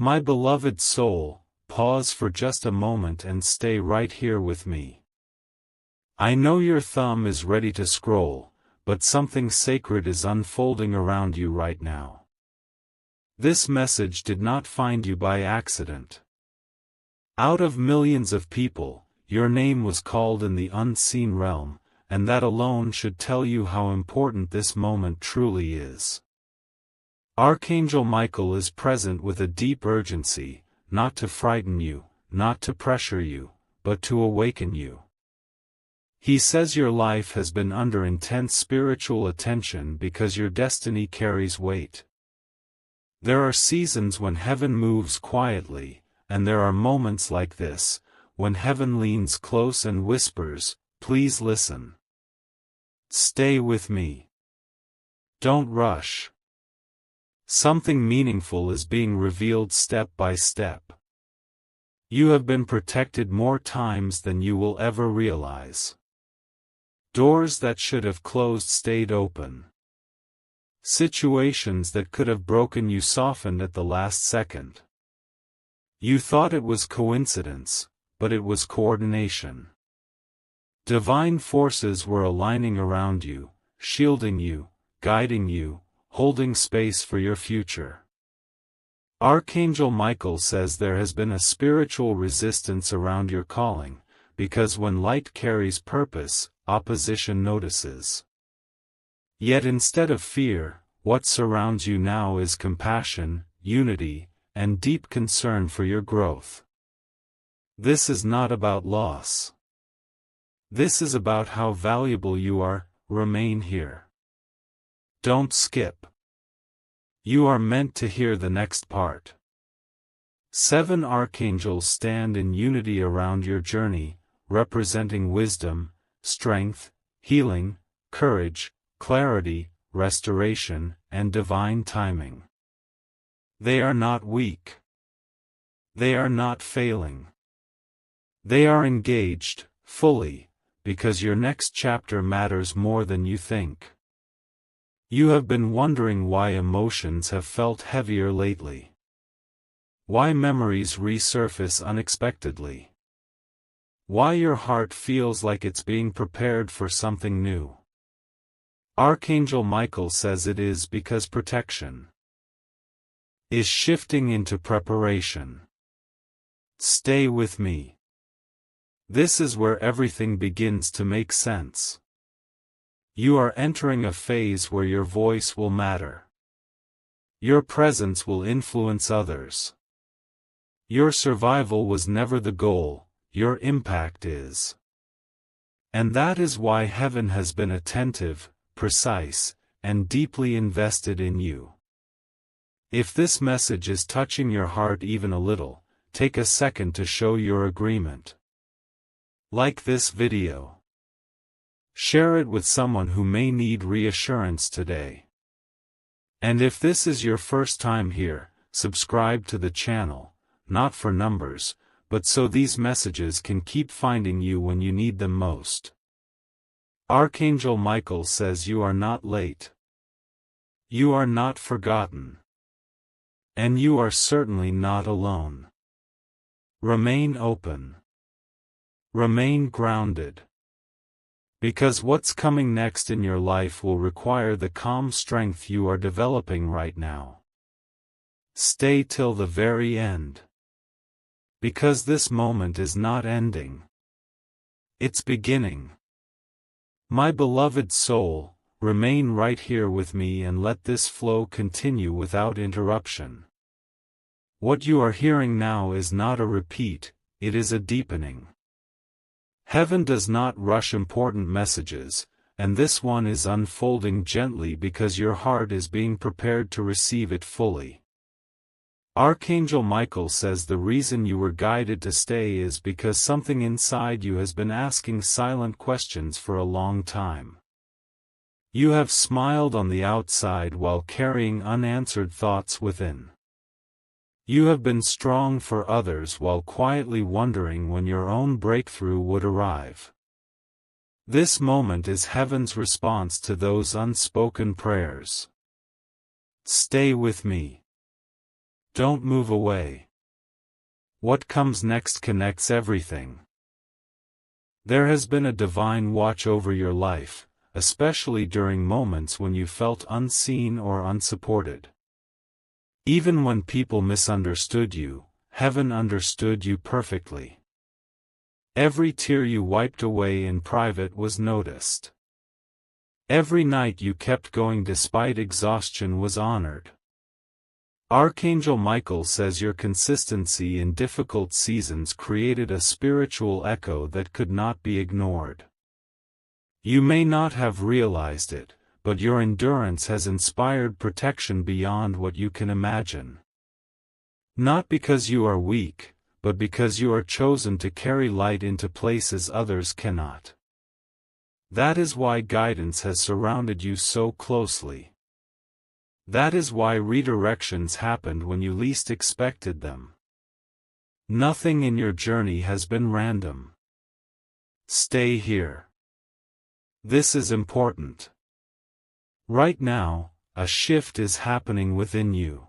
My beloved soul, pause for just a moment and stay right here with me. I know your thumb is ready to scroll, but something sacred is unfolding around you right now. This message did not find you by accident. Out of millions of people, your name was called in the unseen realm, and that alone should tell you how important this moment truly is. Archangel Michael is present with a deep urgency, not to frighten you, not to pressure you, but to awaken you. He says your life has been under intense spiritual attention because your destiny carries weight. There are seasons when heaven moves quietly, and there are moments like this, when heaven leans close and whispers, "Please listen. Stay with me. Don't rush." Something meaningful is being revealed step by step. You have been protected more times than you will ever realize. Doors that should have closed stayed open. Situations that could have broken you softened at the last second. You thought it was coincidence, but it was coordination. Divine forces were aligning around you, shielding you, guiding you, holding space for your future. Archangel Michael says there has been a spiritual resistance around your calling, because when light carries purpose, opposition notices. Yet instead of fear, what surrounds you now is compassion, unity, and deep concern for your growth. This is not about loss. This is about how valuable you are. Remain here. Don't skip. You are meant to hear the next part. 7 archangels stand in unity around your journey, representing wisdom, strength, healing, courage, clarity, restoration, and divine timing. They are not weak. They are not failing. They are engaged, fully, because your next chapter matters more than you think. You have been wondering why emotions have felt heavier lately. Why memories resurface unexpectedly. Why your heart feels like it's being prepared for something new. Archangel Michael says it is because protection is shifting into preparation. Stay with me. This is where everything begins to make sense. You are entering a phase where your voice will matter. Your presence will influence others. Your survival was never the goal, your impact is. And that is why heaven has been attentive, precise, and deeply invested in you. If this message is touching your heart even a little, take a second to show your agreement. Like this video. Share it with someone who may need reassurance today. And if this is your first time here, subscribe to the channel, not for numbers, but so these messages can keep finding you when you need them most. Archangel Michael says you are not late. You are not forgotten. And you are certainly not alone. Remain open. Remain grounded. Because what's coming next in your life will require the calm strength you are developing right now. Stay till the very end. Because this moment is not ending. It's beginning. My beloved soul, remain right here with me and let this flow continue without interruption. What you are hearing now is not a repeat, it is a deepening. Heaven does not rush important messages, and this one is unfolding gently because your heart is being prepared to receive it fully. Archangel Michael says the reason you were guided to stay is because something inside you has been asking silent questions for a long time. You have smiled on the outside while carrying unanswered thoughts within. You have been strong for others while quietly wondering when your own breakthrough would arrive. This moment is heaven's response to those unspoken prayers. Stay with me. Don't move away. What comes next connects everything. There has been a divine watch over your life, especially during moments when you felt unseen or unsupported. Even when people misunderstood you, heaven understood you perfectly. Every tear you wiped away in private was noticed. Every night you kept going despite exhaustion was honored. Archangel Michael says your consistency in difficult seasons created a spiritual echo that could not be ignored. You may not have realized it, but your endurance has inspired protection beyond what you can imagine. Not because you are weak, but because you are chosen to carry light into places others cannot. That is why guidance has surrounded you so closely. That is why redirections happened when you least expected them. Nothing in your journey has been random. Stay here. This is important. Right now, a shift is happening within you.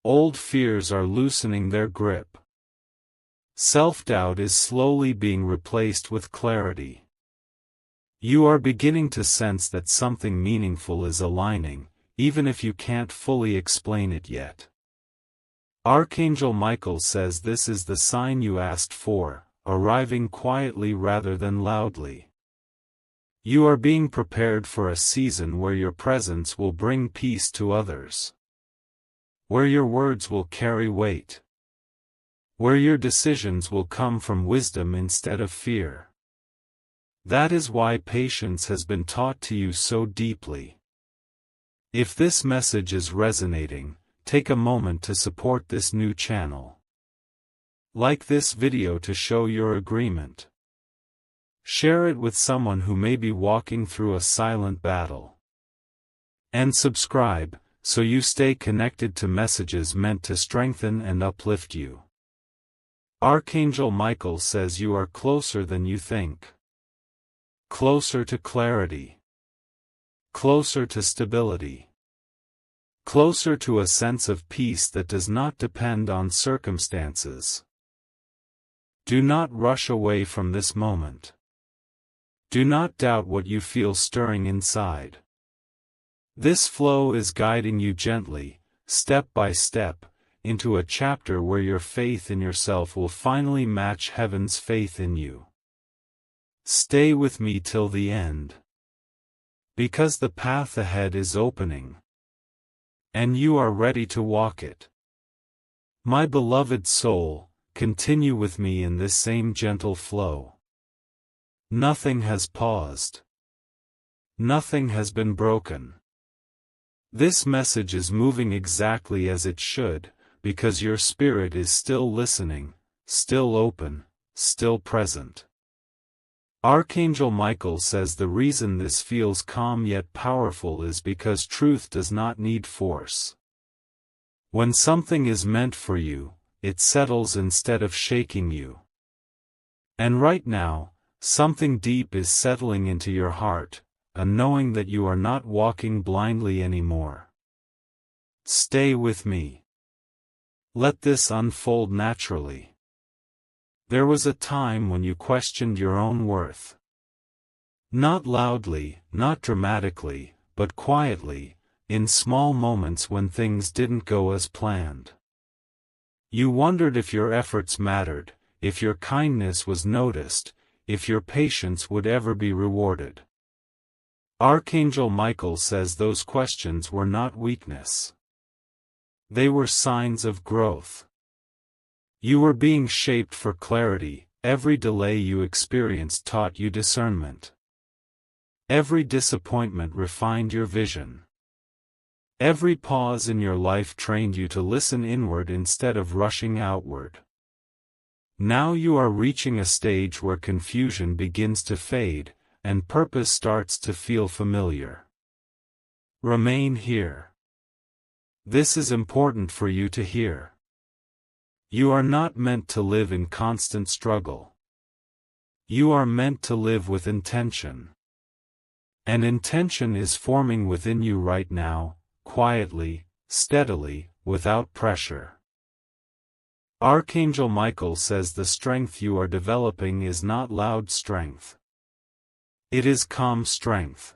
Old fears are loosening their grip. Self-doubt is slowly being replaced with clarity. You are beginning to sense that something meaningful is aligning, even if you can't fully explain it yet. Archangel Michael says this is the sign you asked for, arriving quietly rather than loudly. You are being prepared for a season where your presence will bring peace to others. Where your words will carry weight. Where your decisions will come from wisdom instead of fear. That is why patience has been taught to you so deeply. If this message is resonating, take a moment to support this new channel. Like this video to show your agreement. Share it with someone who may be walking through a silent battle. And subscribe, so you stay connected to messages meant to strengthen and uplift you. Archangel Michael says you are closer than you think. Closer to clarity. Closer to stability. Closer to a sense of peace that does not depend on circumstances. Do not rush away from this moment. Do not doubt what you feel stirring inside. This flow is guiding you gently, step by step, into a chapter where your faith in yourself will finally match heaven's faith in you. Stay with me till the end. Because the path ahead is opening. And you are ready to walk it. My beloved soul, continue with me in this same gentle flow. Nothing has paused. Nothing has been broken. This message is moving exactly as it should, because your spirit is still listening, still open, still present. Archangel Michael says the reason this feels calm yet powerful is because truth does not need force. When something is meant for you, it settles instead of shaking you. And right now, something deep is settling into your heart, a knowing that you are not walking blindly anymore. Stay with me. Let this unfold naturally. There was a time when you questioned your own worth. Not loudly, not dramatically, but quietly, in small moments when things didn't go as planned. You wondered if your efforts mattered, if your kindness was noticed, if your patience would ever be rewarded. Archangel Michael says those questions were not weakness. They were signs of growth. You were being shaped for clarity. Every delay you experienced taught you discernment. Every disappointment refined your vision. Every pause in your life trained you to listen inward instead of rushing outward. Now you are reaching a stage where confusion begins to fade, and purpose starts to feel familiar. Remain here. This is important for you to hear. You are not meant to live in constant struggle. You are meant to live with intention. And intention is forming within you right now, quietly, steadily, without pressure. Archangel Michael says the strength you are developing is not loud strength. It is calm strength.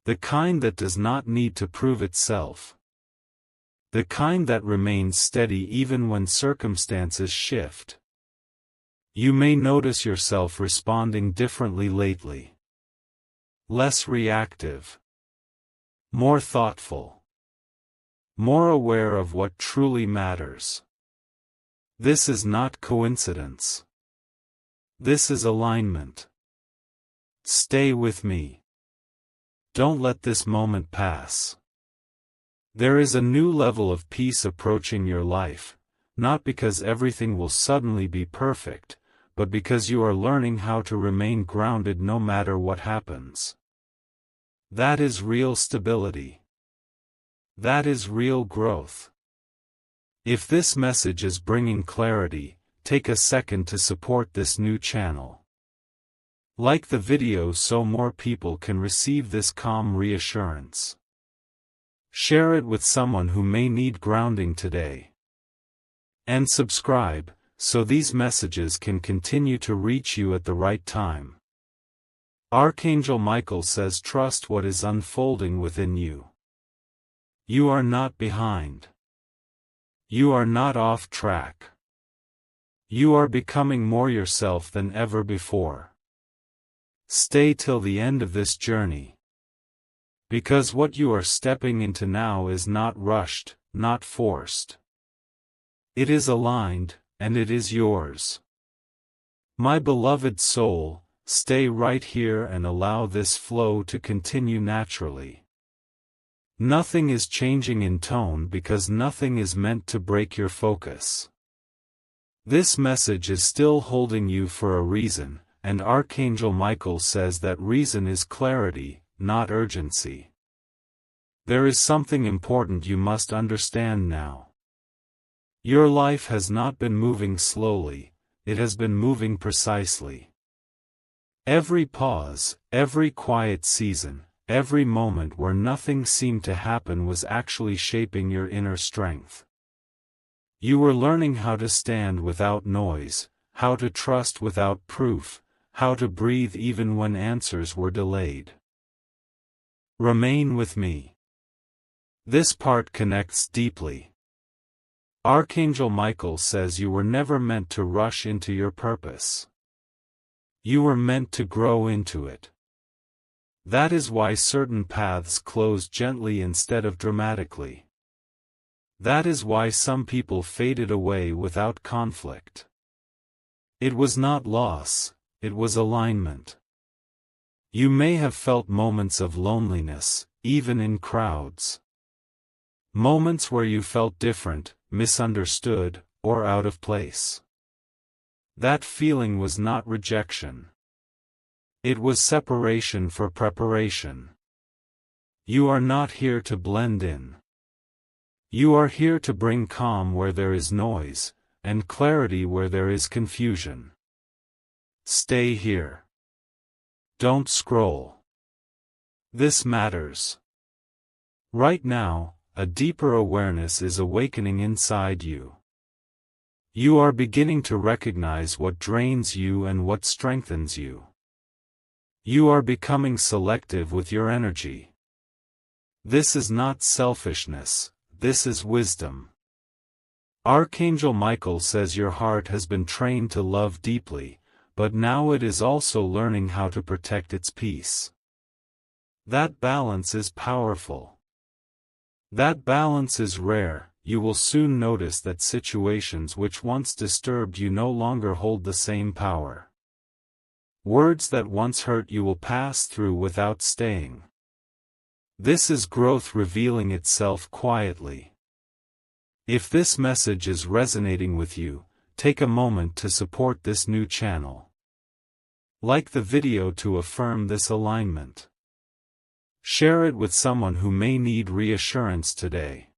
The kind that does not need to prove itself. The kind that remains steady even when circumstances shift. You may notice yourself responding differently lately. Less reactive. More thoughtful. More aware of what truly matters. This is not coincidence. This is alignment. Stay with me. Don't let this moment pass. There is a new level of peace approaching your life, not because everything will suddenly be perfect, but because you are learning how to remain grounded no matter what happens. That is real stability. That is real growth. If this message is bringing clarity, take a second to support this new channel. Like the video so more people can receive this calm reassurance. Share it with someone who may need grounding today. And subscribe, so these messages can continue to reach you at the right time. Archangel Michael says trust what is unfolding within you. You are not behind. You are not off track. You are becoming more yourself than ever before. Stay till the end of this journey. Because what you are stepping into now is not rushed, not forced. It is aligned, and it is yours. My beloved soul, stay right here and allow this flow to continue naturally. Nothing is changing in tone because nothing is meant to break your focus. This message is still holding you for a reason, and Archangel Michael says that reason is clarity, not urgency. There is something important you must understand now. Your life has not been moving slowly, it has been moving precisely. Every pause, every quiet season, every moment where nothing seemed to happen was actually shaping your inner strength. You were learning how to stand without noise, how to trust without proof, how to breathe even when answers were delayed. Remain with me. This part connects deeply. Archangel Michael says you were never meant to rush into your purpose. You were meant to grow into it. That is why certain paths close gently instead of dramatically. That is why some people faded away without conflict. It was not loss, it was alignment. You may have felt moments of loneliness, even in crowds. Moments where you felt different, misunderstood, or out of place. That feeling was not rejection. It was separation for preparation. You are not here to blend in. You are here to bring calm where there is noise, and clarity where there is confusion. Stay here. Don't scroll. This matters. Right now, a deeper awareness is awakening inside you. You are beginning to recognize what drains you and what strengthens you. You are becoming selective with your energy. This is not selfishness, this is wisdom. Archangel Michael says your heart has been trained to love deeply, but now it is also learning how to protect its peace. That balance is powerful. That balance is rare. You will soon notice that situations which once disturbed you no longer hold the same power. Words that once hurt you will pass through without staying. This is growth revealing itself quietly. If this message is resonating with you, take a moment to support this new channel. Like the video to affirm this alignment. Share it with someone who may need reassurance today.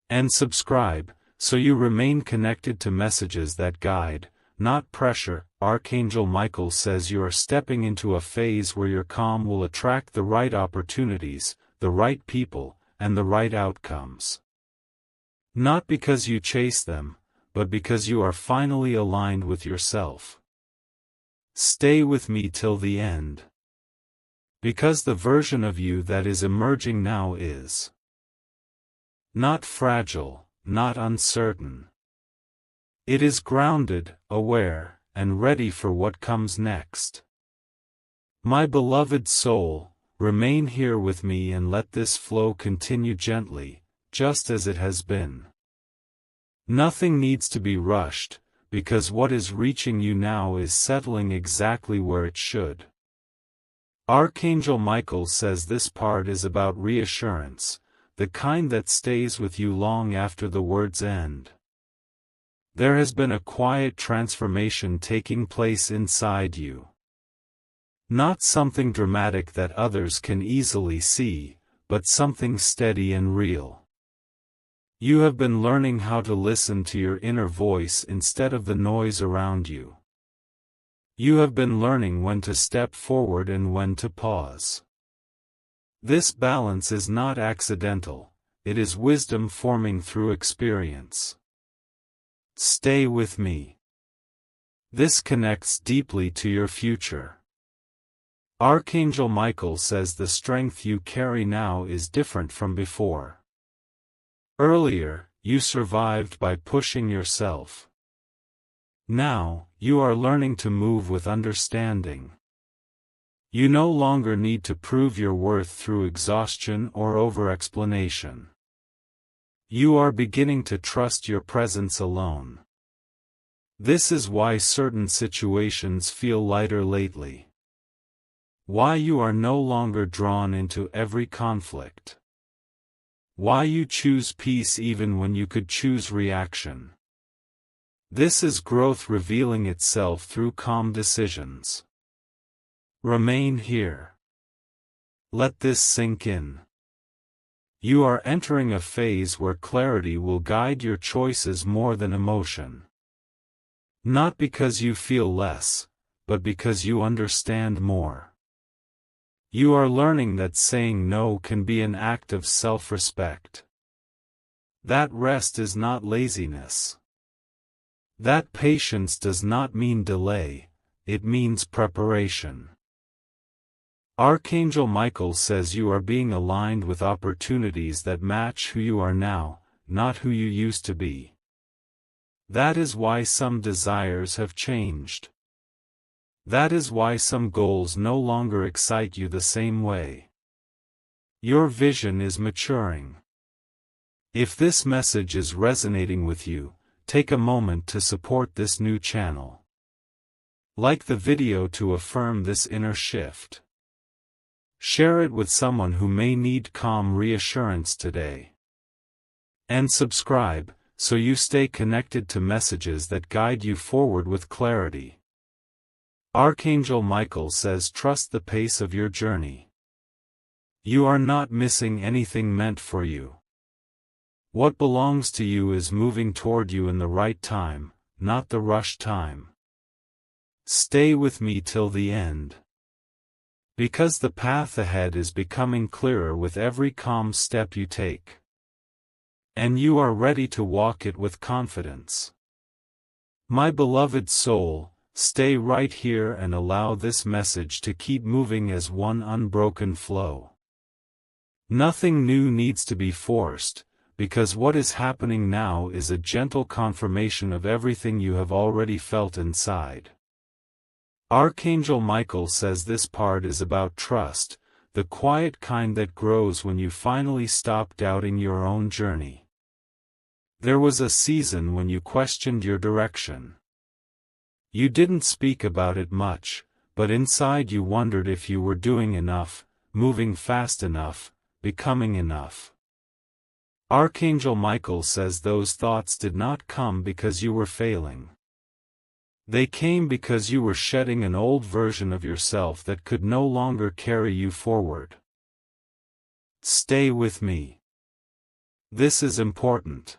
And subscribe, so you remain connected to messages that guide, not pressure. Archangel Michael says you are stepping into a phase where your calm will attract the right opportunities, the right people, and the right outcomes. Not because you chase them, but because you are finally aligned with yourself. Stay with me till the end. Because the version of you that is emerging now is not fragile, not uncertain. It is grounded, aware, and ready for what comes next. My beloved soul, remain here with me and let this flow continue gently, just as it has been. Nothing needs to be rushed, because what is reaching you now is settling exactly where it should. Archangel Michael says this part is about reassurance, the kind that stays with you long after the words end. There has been a quiet transformation taking place inside you. Not something dramatic that others can easily see, but something steady and real. You have been learning how to listen to your inner voice instead of the noise around you. You have been learning when to step forward and when to pause. This balance is not accidental, it is wisdom forming through experience. Stay with me. This connects deeply to your future. Archangel Michael says the strength you carry now is different from before. Earlier, you survived by pushing yourself. Now, you are learning to move with understanding. You no longer need to prove your worth through exhaustion or over-explanation. You are beginning to trust your presence alone. This is why certain situations feel lighter lately. Why you are no longer drawn into every conflict. Why you choose peace even when you could choose reaction. This is growth revealing itself through calm decisions. Remain here. Let this sink in. You are entering a phase where clarity will guide your choices more than emotion. Not because you feel less, but because you understand more. You are learning that saying no can be an act of self-respect. That rest is not laziness. That patience does not mean delay, it means preparation. Archangel Michael says you are being aligned with opportunities that match who you are now, not who you used to be. That is why some desires have changed. That is why some goals no longer excite you the same way. Your vision is maturing. If this message is resonating with you, take a moment to support this new channel. Like the video to affirm this inner shift. Share it with someone who may need calm reassurance today. And subscribe, so you stay connected to messages that guide you forward with clarity. Archangel Michael says trust the pace of your journey. You are not missing anything meant for you. What belongs to you is moving toward you in the right time, not the rushed time. Stay with me till the end. Because the path ahead is becoming clearer with every calm step you take. And you are ready to walk it with confidence. My beloved soul, stay right here and allow this message to keep moving as one unbroken flow. Nothing new needs to be forced, because what is happening now is a gentle confirmation of everything you have already felt inside. Archangel Michael says this part is about trust, the quiet kind that grows when you finally stop doubting your own journey. There was a season when you questioned your direction. You didn't speak about it much, but inside you wondered if you were doing enough, moving fast enough, becoming enough. Archangel Michael says those thoughts did not come because you were failing. They came because you were shedding an old version of yourself that could no longer carry you forward. Stay with me. This is important.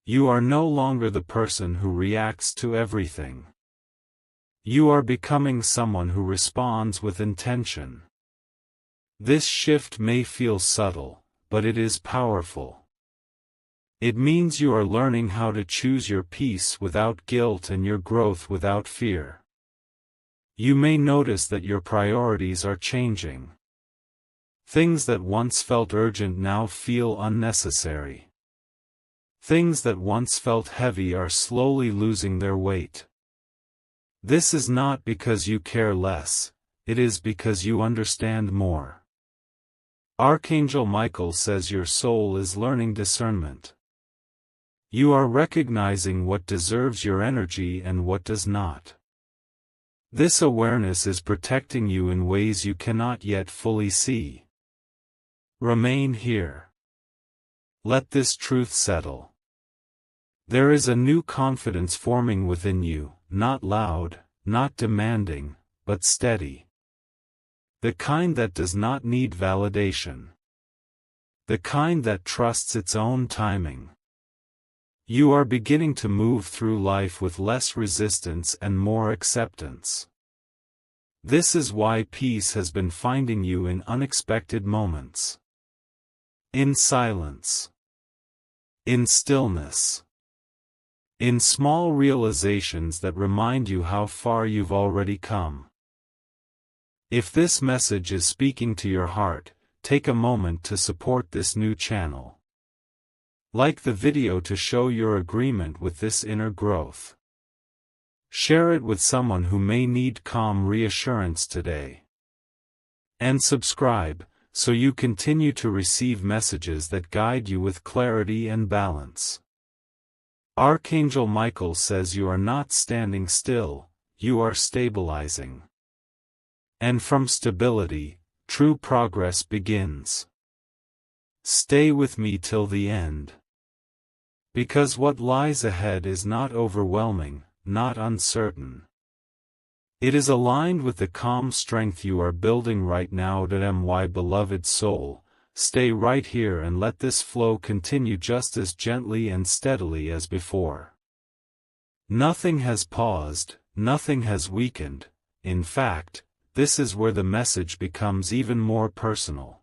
You are no longer the person who reacts to everything. You are becoming someone who responds with intention. This shift may feel subtle, but it is powerful. It means you are learning how to choose your peace without guilt and your growth without fear. You may notice that your priorities are changing. Things that once felt urgent now feel unnecessary. Things that once felt heavy are slowly losing their weight. This is not because you care less, it is because you understand more. Archangel Michael says your soul is learning discernment. You are recognizing what deserves your energy and what does not. This awareness is protecting you in ways you cannot yet fully see. Remain here. Let this truth settle. There is a new confidence forming within you, not loud, not demanding, but steady. The kind that does not need validation. The kind that trusts its own timing. You are beginning to move through life with less resistance and more acceptance. This is why peace has been finding you in unexpected moments. In silence. In stillness. In small realizations that remind you how far you've already come. If this message is speaking to your heart, take a moment to support this new channel. Like the video to show your agreement with this inner growth. Share it with someone who may need calm reassurance today. And subscribe, so you continue to receive messages that guide you with clarity and balance. Archangel Michael says you are not standing still, you are stabilizing. And from stability, true progress begins. Stay with me till the end. Because what lies ahead is not overwhelming, not uncertain. It is aligned with the calm strength you are building right now. My beloved soul, stay right here and let this flow continue just as gently and steadily as before. Nothing has paused, nothing has weakened. In fact, this is where the message becomes even more personal.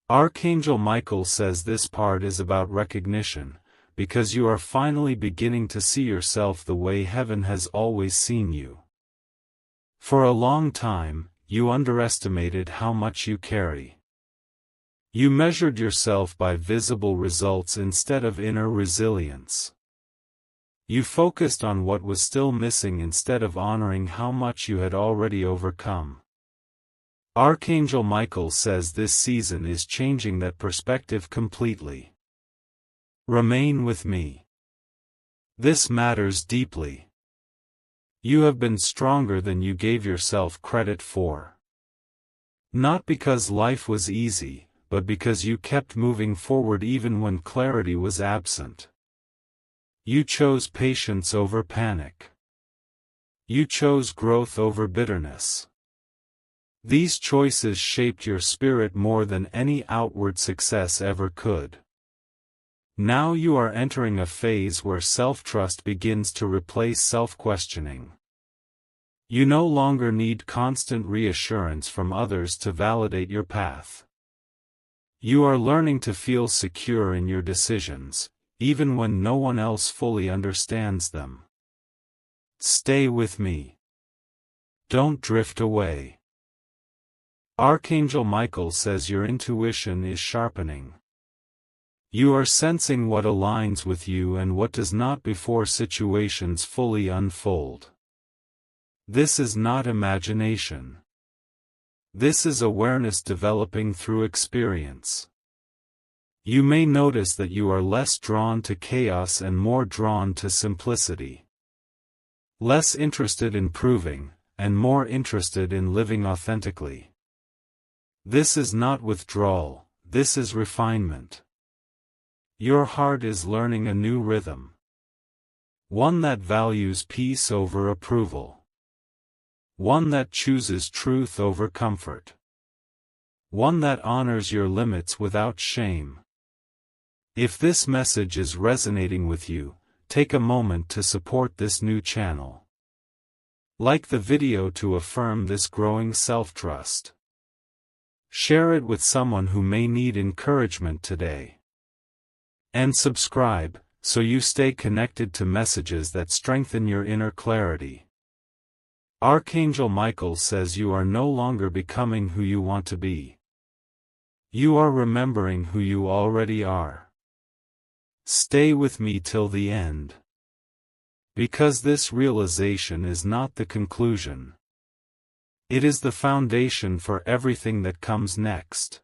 Archangel Michael says this part is about recognition, because you are finally beginning to see yourself the way heaven has always seen you. For a long time, you underestimated how much you carry. You measured yourself by visible results instead of inner resilience. You focused on what was still missing instead of honoring how much you had already overcome. Archangel Michael says this season is changing that perspective completely. Remain with me. This matters deeply. You have been stronger than you gave yourself credit for. Not because life was easy, but because you kept moving forward even when clarity was absent. You chose patience over panic. You chose growth over bitterness. These choices shaped your spirit more than any outward success ever could. Now you are entering a phase where self-trust begins to replace self-questioning. You no longer need constant reassurance from others to validate your path. You are learning to feel secure in your decisions, even when no one else fully understands them. Stay with me. Don't drift away. Archangel Michael says your intuition is sharpening. You are sensing what aligns with you and what does not before situations fully unfold. This is not imagination. This is awareness developing through experience. You may notice that you are less drawn to chaos and more drawn to simplicity. Less interested in proving, and more interested in living authentically. This is not withdrawal, this is refinement. Your heart is learning a new rhythm. One that values peace over approval. One that chooses truth over comfort. One that honors your limits without shame. If this message is resonating with you, take a moment to support this new channel. Like the video to affirm this growing self-trust. Share it with someone who may need encouragement today. And subscribe, so you stay connected to messages that strengthen your inner clarity. Archangel Michael says you are no longer becoming who you want to be. You are remembering who you already are. Stay with me till the end. Because this realization is not the conclusion. It is the foundation for everything that comes next.